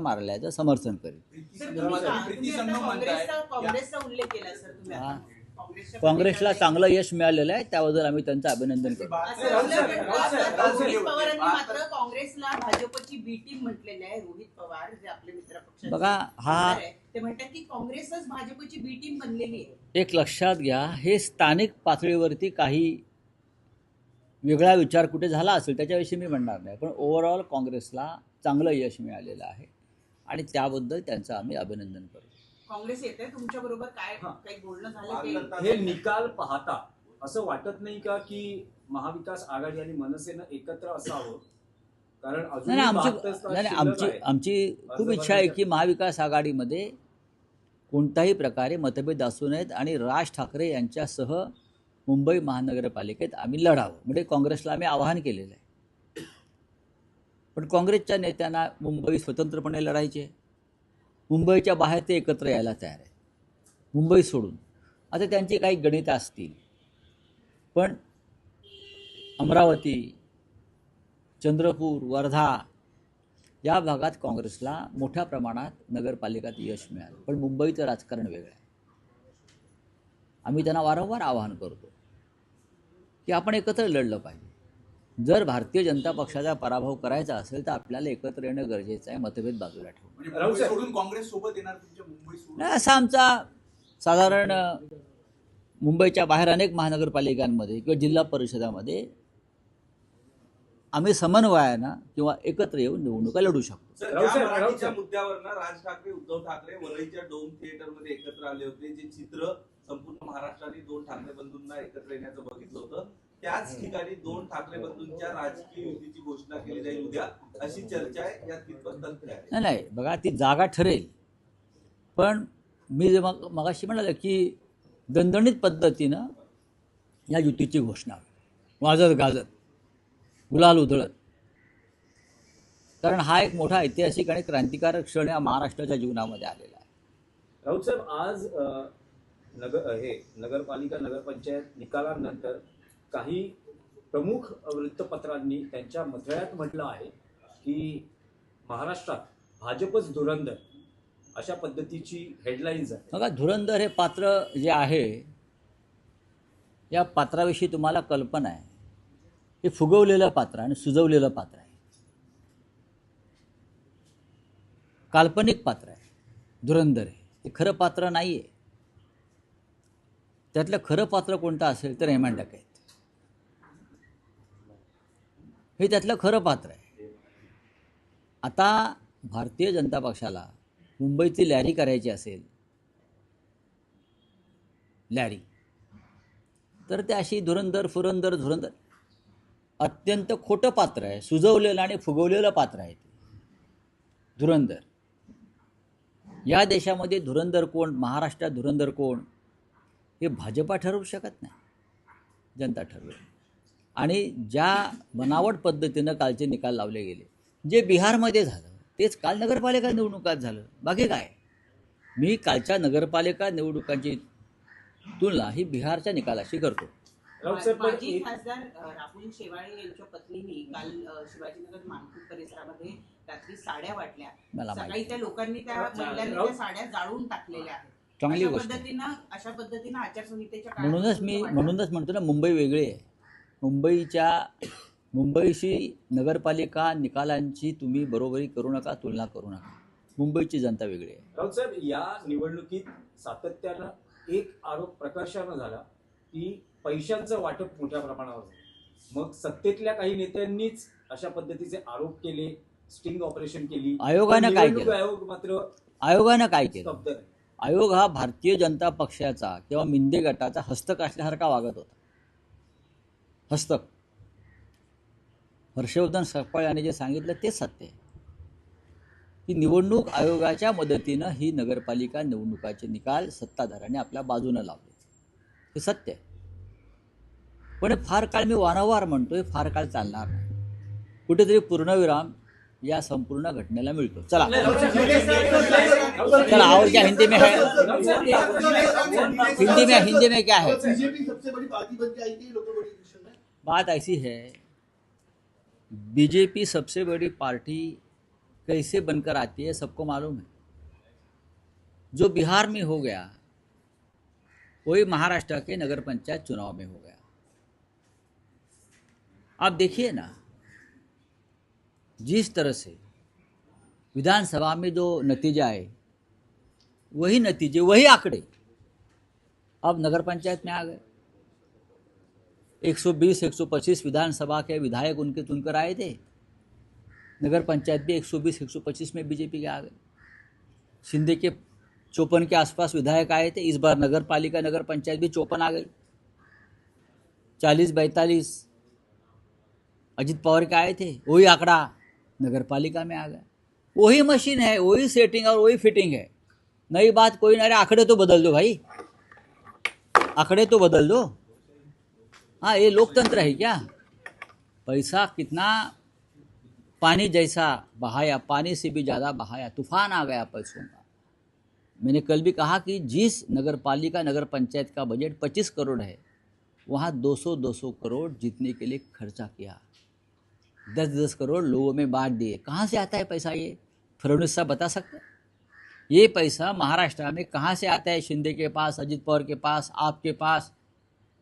मारायचं समर्थन करेल. काँग्रेसला चांगलं यश मिळालेलं आहे, त्याबद्दल आम्ही त्यांचं अभिनंदन करतो. काँग्रेसला भाजपची बी टीम म्हटलेलं आहे. रोहित पवार जे आपले मित्र पक्ष बघा, हा ते म्हणतात की काँग्रेसच भाजपची बी टीम बनलेली आहे. एक लक्षात घ्या, हे स्थानिक पातळीवरती काही वेगळा विचार कुठे झाला असेल त्याच्याविषयी मी म्हणणार नाही, पण ओव्हरऑल काँग्रेसला चांगलं यश मिळालेलं आहे आणि त्याबद्दल त्यांचं आम्ही अभिनंदन करतो. काँग्रेस येते तुमच्या बरोबर काय काही बोलणं झालं? हे निकाल पाहता असं वाटत नाही का की महाविकास आघाडी आणि मनसेनं एकत्र असावं? कारण आमची खूप इच्छा आहे की महाविकास आघाडीमध्ये कोणत्याही प्रकारे मतभेद असू नयेत आणि राज ठाकरे यांच्यासह मुंबई महानगरपालिकेत आम्ही लढावं, म्हणजे काँग्रेसला आम्ही आवाहन केलेलं आहे. पण काँग्रेसच्या नेत्यांना मुंबई स्वतंत्रपणे लढायचे, मुंबईच्या बाहेर ते एकत्र यायला तयार आहेत, मुंबई सोडून. आता त्यांची काही गणितं असतील, पण अमरावती, चंद्रपूर, वर्धा या भागात काँग्रेसला मोठ्या प्रमाणात नगरपालिकात यश मिळालं, पण मुंबईचं राजकारण वेगळं आहे. आम्ही त्यांना वारंवार आवाहन करतो की आपण एकत्र लढलं पाहिजे. जर भारतीय जनता पक्षाचा पराभव करायचा असेल तर आपल्याला एकत्र येणं गरजेचं आहे, मतभेद बाजूला ठेवून. काँग्रेस सोबत येणार तुमच्या मुंबई सोडून नाही, असा आमचा साधारण मुंबईच्या बाहेर अनेक महानगरपालिकांमध्ये किंवा जिल्हा परिषदामध्ये आम्ही समन्वयानं किंवा एकत्र येऊन निवडणुका लढू शकतो. मराठीच्या मुद्द्यावर ना राज ठाकरे उद्धव ठाकरे वरळीच्या डोम थिएटरमध्ये एकत्र आले होते. जे चित्र संपूर्ण महाराष्ट्राने दोन ठाकरे बंधूंना एकत्र येण्याचं बघितलं होतं. त्याच ठिकाणी दोन ठाकरे बंधूंच्या राजकीय युतीची घोषणा केली जाईल उद्या, अशी चर्चा आहे. यात कितपत तथ्य आहे? नाही, बघा, ती जागा ठरेल, पण मी जे मगाशी म्हणाले की दणदणीत पद्धतीनं या युतीची घोषणा वाजत गाजत, गुलाल उधळत, कारण हा एक मोठा ऐतिहासिक आणि क्रांतिकारक क्षण या महाराष्ट्राच्या जीवनामध्ये आलेला आहे. राऊत साहेब, आज नगरपालिका नगरपंचायत निकालानंतर काही प्रमुख वृत्तपत्रांनी त्यांच्या मथळ्यात म्हटलं आहे की महाराष्ट्रात भाजपच धुरंधर, अशा पद्धतीची हेडलाईन्स आहे. बघा, धुरंधर हे पात्र जे आहे, या पात्राविषयी तुम्हाला कल्पना आहे, हे फुगवलेलं पात्र आणि सुजवलेलं पात्र आहे, काल्पनिक पात्र आहे. धुरंधर आहे, ते खरं पात्र नाही आहे. त्यातलं खरं पात्र कोणतं असेल तर हेमांडक आहेत, हे त्यातलं खरं पात्र आहे. आता भारतीय जनता पक्षाला मुंबईची लॅरी करायची असेल, लॅरी, तर ते अशी धुरंधर धुरंधर अत्यंत खोटं पात्र आहे, सुजवलेलं आणि फुगवलेलं पात्र आहे ते धुरंधर. या देशामध्ये धुरंधर कोण, महाराष्ट्रात धुरंधर कोण, हे भाजपा ठरवू शकत नाही, जनता ठरवेल. आणि ज्या बनावट पद्धतीनं कालचे निकाल लावले गेले, जे बिहारमध्ये झालं तेच काल नगरपालिका निवडणुकात झालं. बाकी काय, मी कालच्या नगरपालिका निवडणुकांची तुलना ही बिहारच्या निकालाशी करतो. माजी खासदार राहुल शेवाळे यांच्या पत्नीने काल शिवाजीनगर मानपूर परिसरामध्ये रात्री साड्या वाटल्या. सकाळी त्या लोकांनी त्या महिलांनी त्या साड्या जाळून टाकलेल्या आहेत. चांगली गोष्ट. अशा पद्धतीनं आचारसंहितेच्या म्हणूनच म्हणतो ना, मुंबई वेगळी आहे. मुंबईशी नगरपालिका निकालांची तुम्ही बरोबरी करू नका, तुलना करू नका. मुंबईची जनता वेगळी आहे. राऊत साहेब, या निवडणुकीत सातत्यानं एक आरोप प्रकर्षानं झाला की पैशांचं वाटप मोठ्या प्रमाणावर झालं. मग सत्तेतल्या काही नेत्यांनीच अशा पद्धतीचे आरोप केले, स्टिंग ऑपरेशन केली. आयोगानं काय केलं? आयोगानं काय केलं? आयोग हा भारतीय जनता पक्षाचा किंवा मिंदे गटाचा हस्तक असल्यासारखा वागत होता. हस्तक. हर्षवर्धन सपकाळ यांनी जे सांगितलं ते सत्य आहे की निवडणूक आयोगाच्या मदतीनं ही नगरपालिका निवडणुकाचे निकाल सत्ताधाऱ्यांनी आपल्या बाजूनं लावले, हे सत्य आहे. पण फार काळ मी वारंवार म्हणतोय, फार काळ चालणार नाही. कुठेतरी पूर्णविराम या संपूर्ण घटनेला मिळतो. चला और क्या हिंदी में है, हिंदी में क्या है? बात ऐसी है, बीजेपी सबसे बड़ी पार्टी कैसे बनकर आती है सबको मालूम है। जो बिहार में हो गया वही महाराष्ट्र के नगर पंचायत चुनाव में हो गया। आप देखिए ना, जिस तरह से विधानसभा में जो नतीजे आए वही नतीजे, वही आंकड़े अब नगर पंचायत में आ गए। 120-125 विधानसभा के विधायक उनके चुनकर आए थे, नगर पंचायत भी 120-125 में बीजेपी के आ गए। शिंदे के 54 के आसपास विधायक आए थे, इस बार नगर पालिका नगर पंचायत भी 54 आ गई। 40-42 अजित पवार के आए थे, वही आंकड़ा नगर पालिका में आ गया। वही मशीन है, वही सेटिंग और वही फिटिंग है। नई बात कोई ना, आंकड़े तो बदल दो भाई, आंकड़े तो बदल दो। हाँ, ये लोकतंत्र है क्या? पैसा कितना पानी जैसा बहाया, पानी से भी ज़्यादा बहाया, तूफान आ गया पैसों का। मैंने कल भी कहा कि जिस नगर पालिका नगर पंचायत का बजट 25 करोड़ है, वहाँ 200-200 करोड़ जीतने के लिए खर्चा किया, 10-10 करोड़ लोगों में बांट दिए। कहाँ से आता है पैसा? ये फडणवीस साहब बता सकते हैं? ये पैसा महाराष्ट्र में कहाँ से आता है? शिंदे के पास, अजित पवार के पास, आपके पास।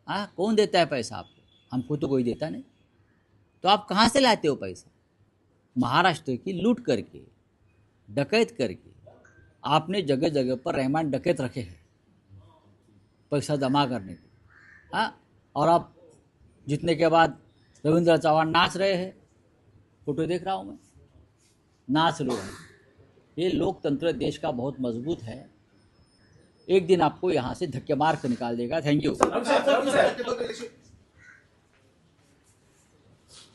हाँ, कौन देता है पैसा आपको? हमको तो कोई देता नहीं। तो आप कहाँ से लाते हो पैसा? महाराष्ट्र की लूट करके, डकैत करके आपने जगह जगह पर रहमान डकैत रखे हैं पैसा जमा करने को। हाँ, और आप जीतने के बाद रविंद्र चौहान नाच रहे हैं, फोटो देख रहा हूँ मैं, नाच रहे हैं। ये लोकतंत्र देश का बहुत मजबूत है, एक दिन आपको यहाँ से धक्के मार कर निकाल देगा। Thank you.